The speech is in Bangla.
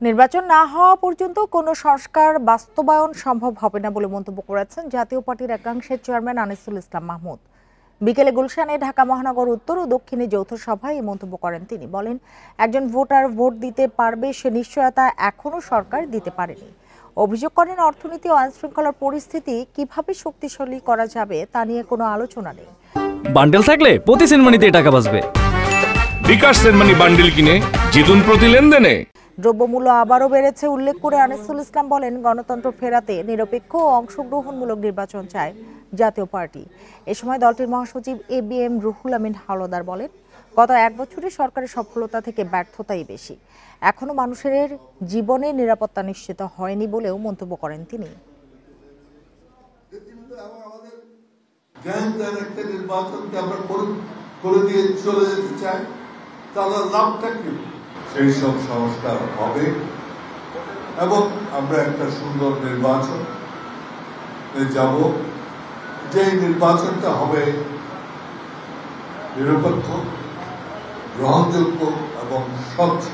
নির্বাচন না হওয়া পর্যন্ত কোনো সংস্কার বাস্তবায়ন সম্ভব হবে না বলে মন্তব্য করেছেন জাতীয় পার্টির একাংশের চেয়ারম্যান আনিসুল ইসলাম মাহমুদ। বিকেলে গুলশানে ঢাকা মহানগর উত্তর ও দক্ষিণে যৌথ সভায় এই মন্তব্য করেন তিনি। বলেন, একজন ভোটার ভোট দিতে পারবে সে নিশ্চয়তা এখনো সরকার দিতে পারেনি। অভিযোগ করেন, অর্থনীতি ও আইনশৃঙ্খলার পরিস্থিতি কিভাবে শক্তিশালী করা যাবে তা নিয়ে কোনো আলোচনা নেই। বান্ডেল থাকলে প্রতি সেনমানিতে টাকা বাঁচবে। বিকাশ সেনমানি বান্ডেল কিনে জিতুন প্রতি লেনদেনে। দ্রব্যমূল্য আবারও বেড়েছে উল্লেখ করে আনিসুল ইসলাম বলেন, গণতন্ত্র ফেরাতে নিরপেক্ষ ও অংশগ্রহণমূলক নির্বাচন চায় জাতীয় পার্টি। এ সময় দলটির মহাসচিব ABM রুহুল আমিন হাওলাদার বলেন, গত এক বছরে সরকারের সফলতা থেকে ব্যর্থতাই বেশি। এখনো মানুষের জীবনের নিরাপত্তা নিশ্চিত হয়নি বলেও মন্তব্য করেন তিনি। সেই সব সংস্কার হবে এবং আমরা একটা সুন্দর নির্বাচন যাব, যে নির্বাচনটা হবে নিরপেক্ষ, গ্রহণযোগ্য এবং স্বচ্ছ।